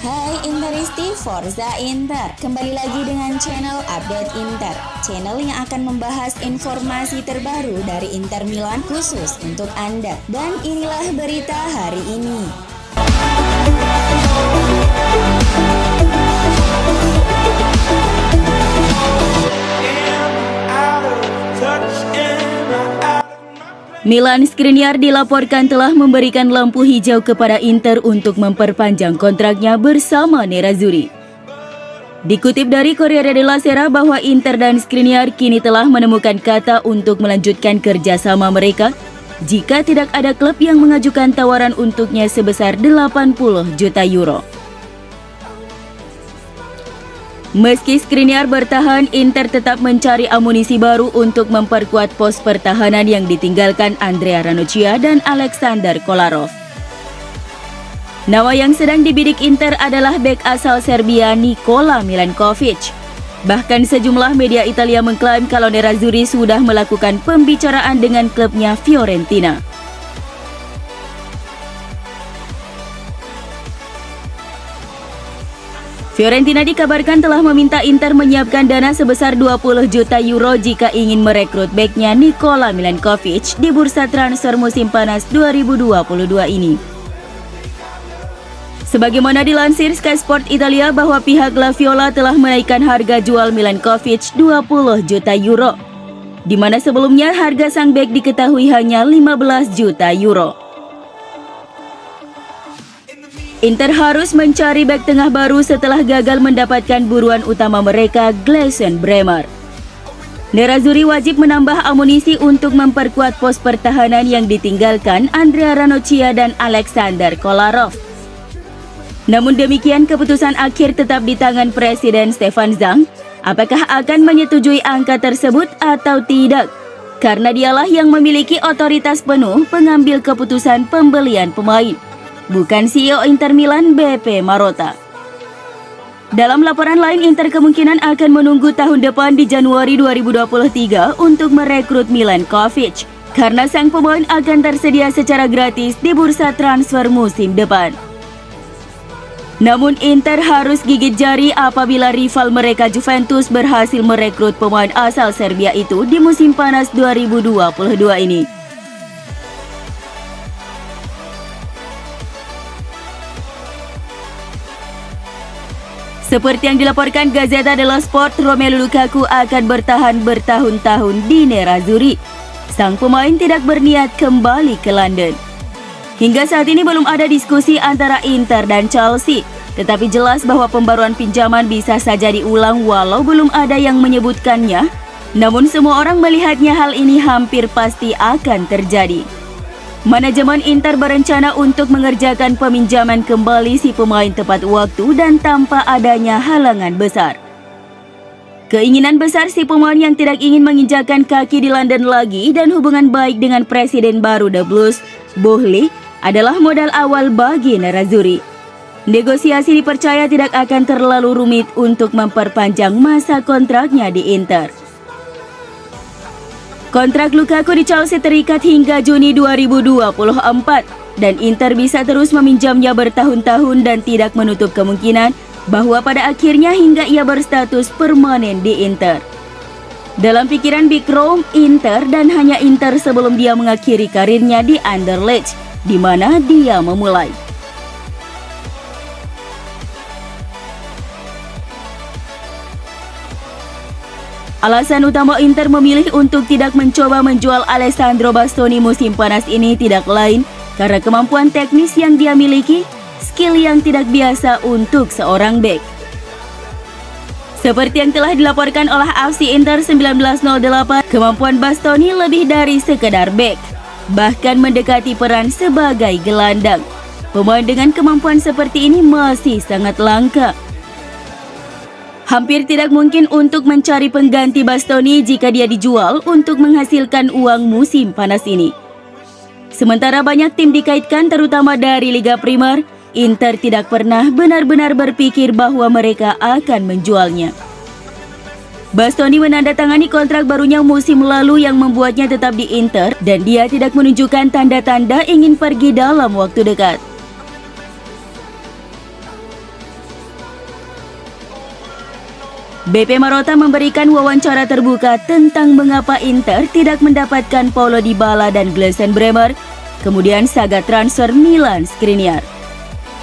Hai Interisti Forza Inter, kembali lagi dengan channel Update Inter, channel yang akan membahas informasi terbaru dari Inter Milan khusus untuk Anda. Dan inilah berita hari ini. Milan Skriniar dilaporkan telah memberikan lampu hijau kepada Inter untuk memperpanjang kontraknya bersama Nerazzurri. Dikutip dari Corriere della Sera bahwa Inter dan Skriniar kini telah menemukan kata untuk melanjutkan kerjasama mereka jika tidak ada klub yang mengajukan tawaran untuknya sebesar 80 juta euro. Meski Skriniar bertahan, Inter tetap mencari amunisi baru untuk memperkuat pos pertahanan yang ditinggalkan Andrea Ranocchia dan Aleksandar Kolarov. Nama yang sedang dibidik Inter adalah bek asal Serbia Nikola Milenkovic. Bahkan sejumlah media Italia mengklaim kalau Nerazzurri sudah melakukan pembicaraan dengan klubnya Fiorentina. Fiorentina dikabarkan telah meminta Inter menyiapkan dana sebesar 20 juta euro jika ingin merekrut beknya Nikola Milenkovic di bursa transfer musim panas 2022 ini. Sebagaimana dilansir Sky Sport Italia bahwa pihak La Viola telah menaikkan harga jual Milenkovic 20 juta euro, di mana sebelumnya harga sang bek diketahui hanya 15 juta euro. Inter harus mencari bek tengah baru setelah gagal mendapatkan buruan utama mereka, Gleison Bremer. Nerazzurri wajib menambah amunisi untuk memperkuat pos pertahanan yang ditinggalkan Andrea Ranocchia dan Aleksandar Kolarov. Namun demikian, keputusan akhir tetap di tangan Presiden Stefan Zhang, apakah akan menyetujui angka tersebut atau tidak, karena dialah yang memiliki otoritas penuh pengambil keputusan pembelian pemain, bukan CEO Inter Milan BP Marotta. Dalam laporan lain, Inter kemungkinan akan menunggu tahun depan di Januari 2023 untuk merekrut Milenkovic, karena sang pemain akan tersedia secara gratis di bursa transfer musim depan. Namun Inter harus gigit jari apabila rival mereka Juventus berhasil merekrut pemain asal Serbia itu di musim panas 2022 ini. Seperti yang dilaporkan Gazzetta dello Sport, Romelu Lukaku akan bertahan bertahun-tahun di Nerazzurri. Sang pemain tidak berniat kembali ke London. Hingga saat ini belum ada diskusi antara Inter dan Chelsea, tetapi jelas bahwa pembaruan pinjaman bisa saja diulang walau belum ada yang menyebutkannya. Namun semua orang melihatnya hal ini hampir pasti akan terjadi. Manajemen Inter berencana untuk mengerjakan peminjaman kembali si pemain tepat waktu dan tanpa adanya halangan besar. Keinginan besar si pemain yang tidak ingin menginjakan kaki di London lagi dan hubungan baik dengan presiden baru The Blues, Boehly, adalah modal awal bagi Nerazzurri. Negosiasi dipercaya tidak akan terlalu rumit untuk memperpanjang masa kontraknya di Inter. Kontrak Lukaku di Chelsea terikat hingga Juni 2024 dan Inter bisa terus meminjamnya bertahun-tahun dan tidak menutup kemungkinan bahwa pada akhirnya hingga ia berstatus permanen di Inter. Dalam pikiran Big Rome, Inter dan hanya Inter sebelum dia mengakhiri karirnya di Anderlecht, di mana dia memulai. Alasan utama Inter memilih untuk tidak mencoba menjual Alessandro Bastoni musim panas ini tidak lain karena kemampuan teknis yang dia miliki, skill yang tidak biasa untuk seorang bek. Seperti yang telah dilaporkan oleh FC Inter 1908, kemampuan Bastoni lebih dari sekedar bek, bahkan mendekati peran sebagai gelandang. Pemain dengan kemampuan seperti ini masih sangat langka. Hampir tidak mungkin untuk mencari pengganti Bastoni jika dia dijual untuk menghasilkan uang musim panas ini. Sementara banyak tim dikaitkan terutama dari Liga Primer, Inter tidak pernah benar-benar berpikir bahwa mereka akan menjualnya. Bastoni menandatangani kontrak barunya musim lalu yang membuatnya tetap di Inter dan dia tidak menunjukkan tanda-tanda ingin pergi dalam waktu dekat. BP Marotta memberikan wawancara terbuka tentang mengapa Inter tidak mendapatkan Paulo Dybala dan Gleison Bremer, kemudian saga transfer Milan Skriniar.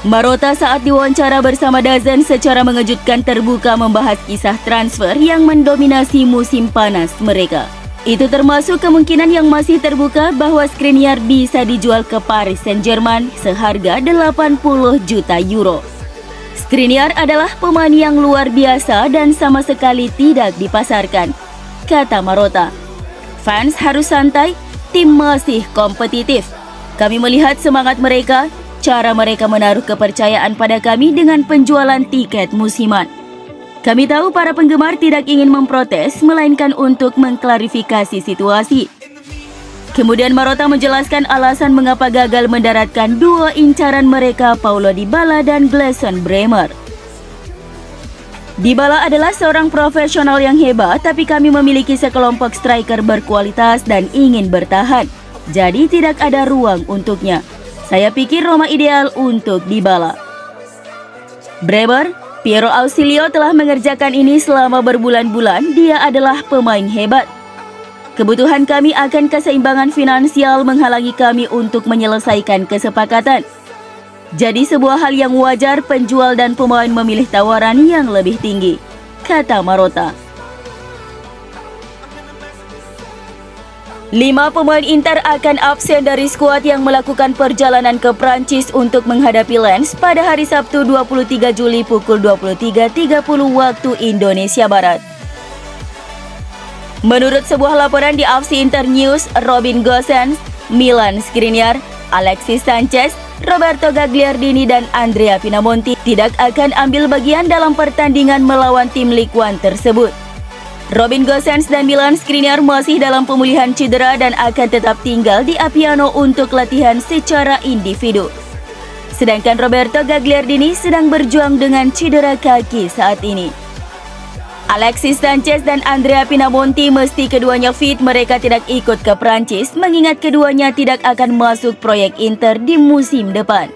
Marotta saat diwawancara bersama DAZN secara mengejutkan terbuka membahas kisah transfer yang mendominasi musim panas mereka. Itu termasuk kemungkinan yang masih terbuka bahwa Skriniar bisa dijual ke Paris Saint-Germain seharga 80 juta euro. Skriniar adalah pemain yang luar biasa dan sama sekali tidak dipasarkan, kata Marotta. Fans harus santai, tim masih kompetitif. Kami melihat semangat mereka, cara mereka menaruh kepercayaan pada kami dengan penjualan tiket musiman. Kami tahu para penggemar tidak ingin memprotes, melainkan untuk mengklarifikasi situasi. Kemudian Marotta menjelaskan alasan mengapa gagal mendaratkan dua incaran mereka, Paulo Dybala dan Gleison Bremer. Dybala adalah seorang profesional yang hebat, tapi kami memiliki sekelompok striker berkualitas dan ingin bertahan. Jadi tidak ada ruang untuknya. Saya pikir Roma ideal untuk Dybala. Bremer, Piero Ausilio telah mengerjakan ini selama berbulan-bulan. Dia adalah pemain hebat. Kebutuhan kami akan keseimbangan finansial menghalangi kami untuk menyelesaikan kesepakatan. Jadi sebuah hal yang wajar penjual dan pemain memilih tawaran yang lebih tinggi, kata Marotta. 5 pemain Inter akan absen dari skuad yang melakukan perjalanan ke Prancis untuk menghadapi Lens pada hari Sabtu 23 Juli pukul 23.30 waktu Indonesia Barat. Menurut sebuah laporan di AFC Inter News, Robin Gosens, Milan Skriniar, Alexis Sanchez, Roberto Gagliardini dan Andrea Pinamonti tidak akan ambil bagian dalam pertandingan melawan tim Ligue 1 tersebut. Robin Gosens dan Milan Skriniar masih dalam pemulihan cedera dan akan tetap tinggal di Appiano untuk latihan secara individu. Sedangkan Roberto Gagliardini sedang berjuang dengan cedera kaki saat ini. Alexis Sanchez dan Andrea Pinamonti mesti keduanya fit, mereka tidak ikut ke Prancis mengingat keduanya tidak akan masuk proyek Inter di musim depan.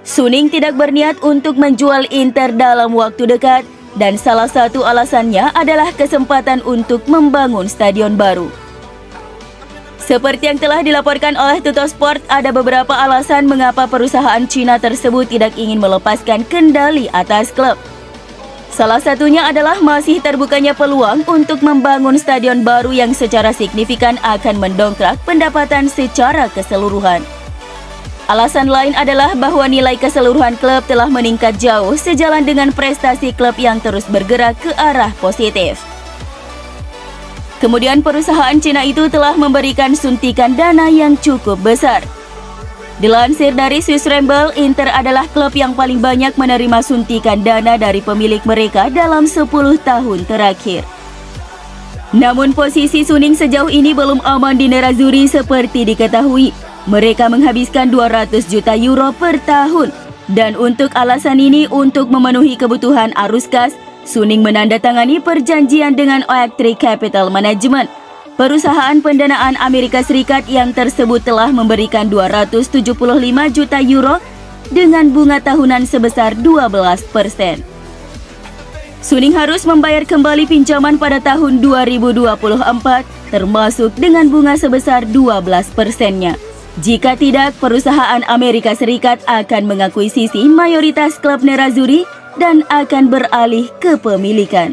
Suning tidak berniat untuk menjual Inter dalam waktu dekat dan salah satu alasannya adalah kesempatan untuk membangun stadion baru. Seperti yang telah dilaporkan oleh Tuttosport, ada beberapa alasan mengapa perusahaan Cina tersebut tidak ingin melepaskan kendali atas klub. Salah satunya adalah masih terbukanya peluang untuk membangun stadion baru yang secara signifikan akan mendongkrak pendapatan secara keseluruhan. Alasan lain adalah bahwa nilai keseluruhan klub telah meningkat jauh sejalan dengan prestasi klub yang terus bergerak ke arah positif. Kemudian perusahaan Cina itu telah memberikan suntikan dana yang cukup besar. Dilansir dari Swiss Ramble, Inter adalah klub yang paling banyak menerima suntikan dana dari pemilik mereka dalam 10 tahun terakhir. Namun posisi Suning sejauh ini belum aman di Nerazzurri seperti diketahui. Mereka menghabiskan 200 juta euro per tahun. Dan untuk alasan ini, untuk memenuhi kebutuhan arus kas, Suning menandatangani perjanjian dengan Oaktree Capital Management, perusahaan pendanaan Amerika Serikat yang tersebut telah memberikan 275 juta euro dengan bunga tahunan sebesar 12%. Suning harus membayar kembali pinjaman pada tahun 2024, termasuk dengan bunga sebesar 12%-nya. Jika tidak, perusahaan Amerika Serikat akan mengakuisisi mayoritas klub Nerazzurri dan akan beralih ke pemilikan.